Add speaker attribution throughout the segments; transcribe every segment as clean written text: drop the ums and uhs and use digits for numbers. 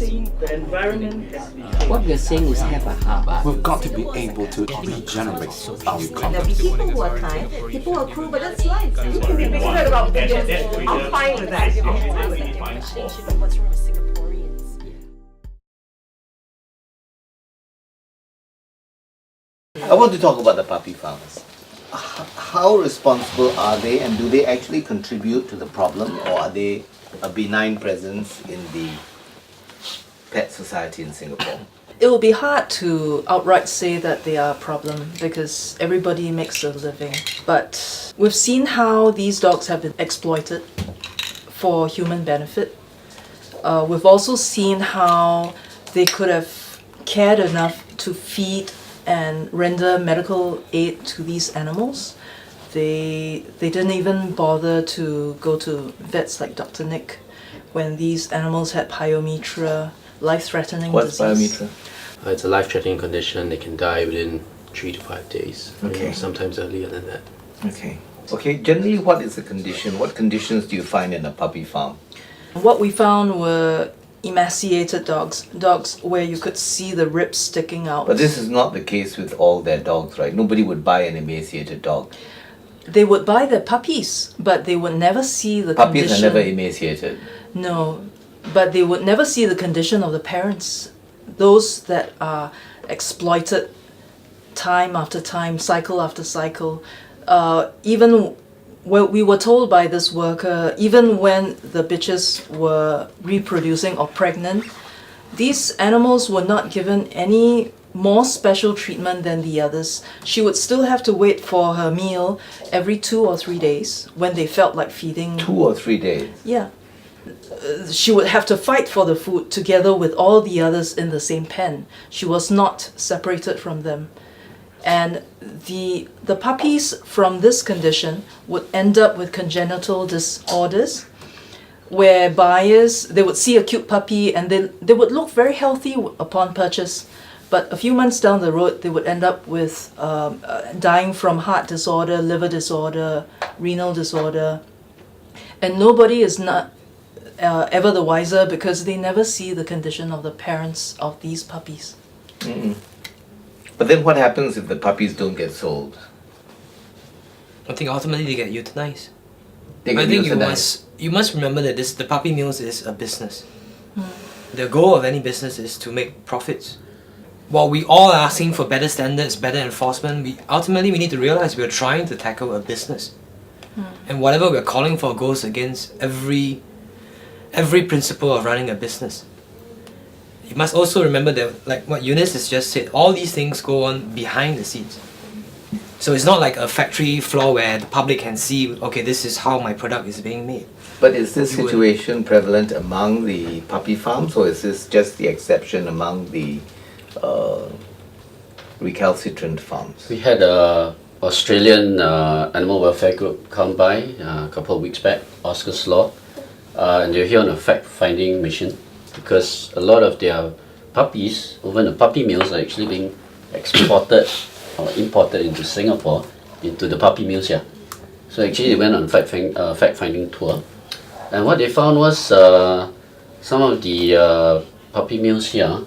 Speaker 1: The environment has to be
Speaker 2: What we're saying is have a heart.
Speaker 3: We've got to be able to regenerate our
Speaker 4: There'll
Speaker 3: economy.
Speaker 4: be people who are kind, people who are cruel, but that's life. You can be bigoted about pigeons. I'm fine with that.
Speaker 5: I want to talk about the puppy farmers. How responsible are they, and do they actually contribute to the problem, or are they a benign presence in the pet society in Singapore?
Speaker 6: It will be hard to outright say that they are a problem because everybody makes a living. But we've seen how these dogs have been exploited for human benefit. We've also seen how they could have cared enough to feed and render medical aid to these animals. They didn't even bother to go to vets like Dr. Nick when these animals had pyometra, life-threatening disease.
Speaker 5: What's pyometra?
Speaker 7: It's a life-threatening condition. They can die within 3 to 5 days.
Speaker 5: Okay.
Speaker 7: Sometimes earlier than that.
Speaker 5: Okay. Okay, generally what is the condition? What conditions do you find in a puppy farm?
Speaker 6: What we found were emaciated dogs where you could see the ribs sticking out.
Speaker 5: But this is not the case with all their dogs, right? Nobody would buy an emaciated dog.
Speaker 6: They would buy their puppies, but they would never see the
Speaker 5: Puppies
Speaker 6: condition.
Speaker 5: are never emaciated.
Speaker 6: No, but they would never see the condition of the parents. Those that are exploited time after time, cycle after cycle. Even when we were told by this worker, even when the bitches were reproducing or pregnant, these animals were not given any more special treatment than the others. She would still have to wait for her meal every 2 or 3 days when they felt like feeding.
Speaker 5: 2 or 3 days?
Speaker 6: Yeah. She would have to fight for the food together with all the others in the same pen. She was not separated from them. And the puppies from this condition would end up with congenital disorders, where buyers, they would see a cute puppy and they would look very healthy upon purchase, but a few months down the road they would end up with dying from heart disorder, liver disorder, renal disorder, and nobody is not ever the wiser because they never see the condition of the parents of these puppies.
Speaker 5: Mm-mm. But then what happens if the puppies don't get sold?
Speaker 8: I think ultimately they get euthanized.
Speaker 5: They get
Speaker 8: I think
Speaker 5: euthanized.
Speaker 8: you must remember that the puppy mills is a business. The goal of any business is to make profits. While we all are asking for better standards, better enforcement, we need to realize we are trying to tackle a business. And whatever we're calling for goes against every principle of running a business. You must also remember that, like what Eunice has just said, all these things go on behind the scenes. So it's not like a factory floor where the public can see, okay, this is how my product is being made.
Speaker 5: But is this situation prevalent among the puppy farms, or is this just the exception among the recalcitrant farms?
Speaker 9: We had a Australian animal welfare group come by a couple of weeks back, Oscar's Law, and they're here on a fact-finding mission because a lot of their puppies, even the puppy mills, are actually being exported or imported into Singapore, into the puppy mills here. So actually they went on a fact-finding tour, and what they found was some of the puppy mills here,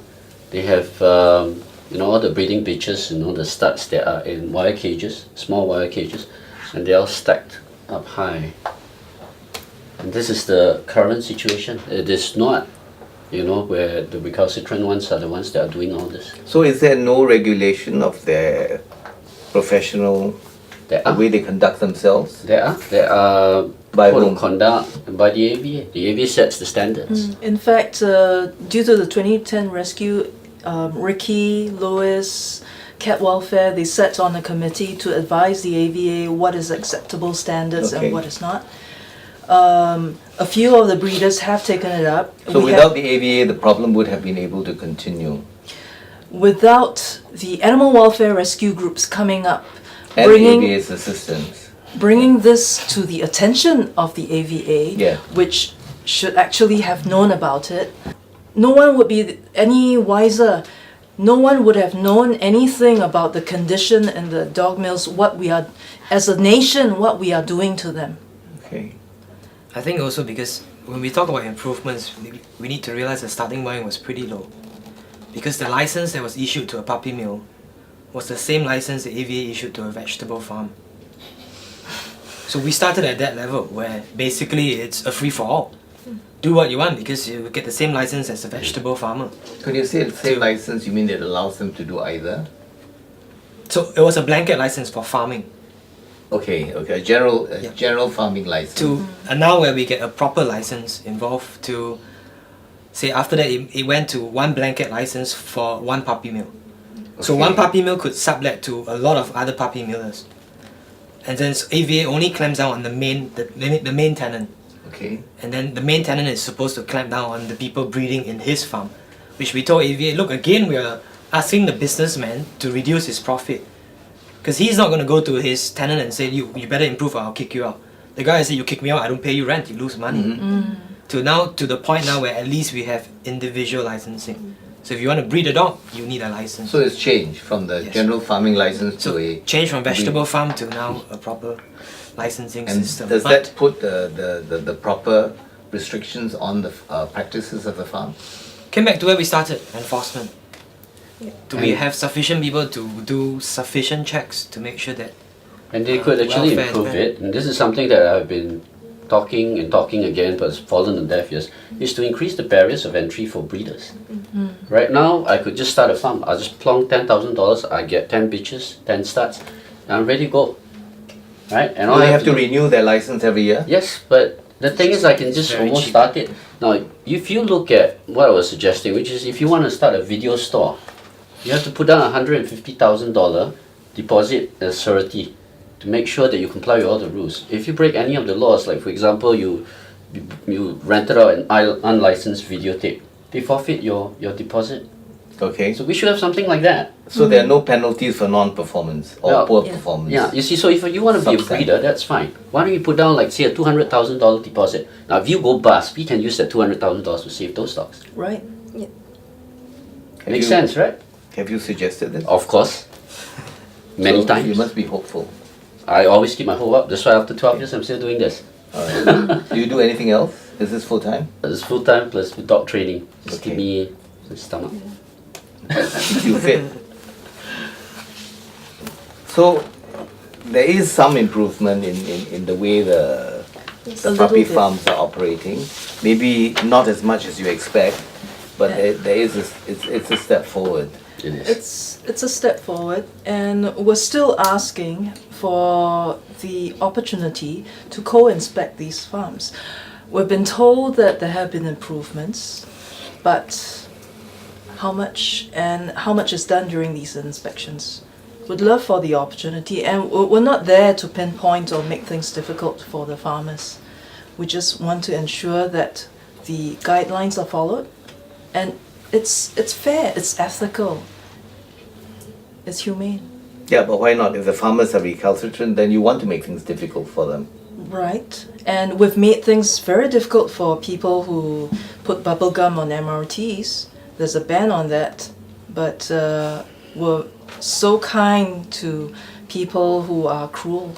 Speaker 9: they have all the breeding bitches, the studs that are in wire cages, small wire cages, and they're all stacked up high. And this is the current situation. It is not, where the recalcitrant ones are the ones that are doing all this.
Speaker 5: So is there no regulation of their professional, the way they conduct themselves?
Speaker 9: There are
Speaker 5: by
Speaker 9: code
Speaker 5: whom?
Speaker 9: of conduct by the AVA. The AVA sets the standards.
Speaker 6: In fact, due to the 2010 rescue, Ricky, Lewis, Cat Welfare, they sat on a committee to advise the AVA what is acceptable standards and what is not. A few of the breeders have taken it up.
Speaker 5: So without the AVA, the problem would have been able to continue?
Speaker 6: Without the animal welfare rescue groups coming up,
Speaker 5: And AVA's assistance.
Speaker 6: Bringing this to the attention of the AVA, which should actually have known about it, no one would be any wiser. No one would have known anything about the condition in the dog mills, what we are, as a nation, what we are doing to them.
Speaker 5: Okay.
Speaker 8: I think also because when we talk about improvements, we need to realize the starting point was pretty low. Because the license that was issued to a puppy mill was the same license the AVA issued to a vegetable farm. So we started at that level where basically it's a free-for-all. Do what you want because you get the same license as a vegetable farmer.
Speaker 5: When you say the same license, you mean it allows them to do either?
Speaker 8: So it was a blanket license for farming.
Speaker 5: Okay, a general
Speaker 8: Yeah.
Speaker 5: general farming license.
Speaker 8: And now where we get a proper license involved to say after that it went to one blanket license for one puppy mill. So
Speaker 5: Okay.
Speaker 8: one puppy mill could sublet to a lot of other puppy millers. And then AVA only clamps down on the main tenant.
Speaker 5: Okay.
Speaker 8: And then the main tenant is supposed to clamp down on the people breeding in his farm. Which we told AVA, look, again, we are asking the businessman to reduce his profit. Because he's not going to go to his tenant and say, you better improve or I'll kick you out. The guy said, you kick me out, I don't pay you rent, you lose money. To the point now where at least we have individual licensing. So if you want to breed a dog, you need a license.
Speaker 5: So it's changed from the
Speaker 8: Yes.
Speaker 5: general farming license
Speaker 8: So
Speaker 5: to a...
Speaker 8: change from vegetable farm to now a proper licensing
Speaker 5: And
Speaker 8: system.
Speaker 5: does
Speaker 8: But
Speaker 5: that put the proper restrictions on the practices of the farm?
Speaker 8: came back to where we started, enforcement. Do we
Speaker 5: And-
Speaker 8: have sufficient people to do sufficient checks to make sure that
Speaker 9: And they could actually
Speaker 8: welfare
Speaker 9: improve
Speaker 8: is
Speaker 9: it. And this is something that I've been talking and talking again, but it's fallen on deaf ears, is to increase the barriers of entry for breeders. Right now, I could just start a farm. I'll just plonk $10,000, I get 10 bitches, 10 studs, and I'm ready to go. Right? And
Speaker 5: Do
Speaker 9: all I
Speaker 5: they have to renew their license every year?
Speaker 9: Yes, but the thing is I can just
Speaker 8: very
Speaker 9: almost
Speaker 8: cheap.
Speaker 9: start it. Now, if you look at what I was suggesting, which is if you want to start a video store, you have to put down $150,000 deposit as surety to make sure that you comply with all the rules. If you break any of the laws, like for example, you rented out an unlicensed videotape, they forfeit your deposit.
Speaker 5: Okay.
Speaker 9: So we should have something like that.
Speaker 5: So there are no penalties for non-performance or
Speaker 9: Well,
Speaker 5: poor
Speaker 6: yeah.
Speaker 5: performance?
Speaker 9: Yeah, you see, so if you want to be a
Speaker 5: Subset.
Speaker 9: breeder, that's fine. Why don't you put down like say a $200,000 deposit? Now if you go bust, we can use that $200,000 to save those stocks.
Speaker 6: Right?
Speaker 5: Have
Speaker 9: Makes
Speaker 5: you-
Speaker 9: sense, right?
Speaker 5: Have you suggested this?
Speaker 9: Of course. Many
Speaker 5: So
Speaker 9: times.
Speaker 5: You must be hopeful.
Speaker 9: I always keep my hope up. That's why after 12 years I'm still doing this.
Speaker 5: Alright. Do you do anything else? Is this full time?
Speaker 9: It's full time plus with dog training. Just
Speaker 5: Okay.
Speaker 9: keep me the stomach.
Speaker 5: Keep you fit. So there is some improvement in the way the
Speaker 6: A
Speaker 5: puppy
Speaker 6: little bit.
Speaker 5: farms are operating. Maybe not as much as you expect, but there is it's a step forward.
Speaker 9: It is.
Speaker 6: It's a step forward, and we're still asking for the opportunity to co-inspect these farms. We've been told that there have been improvements, but how much and how much is done during these inspections? We'd love for the opportunity, and we're not there to pinpoint or make things difficult for the farmers. We just want to ensure that the guidelines are followed, and it's fair, it's ethical, it's humane.
Speaker 5: Yeah, but why not? If the farmers are recalcitrant, then you want to make things difficult for them.
Speaker 6: Right, and we've made things very difficult for people who put bubble gum on MRTs. There's a ban on that, but we're so kind to people who are cruel.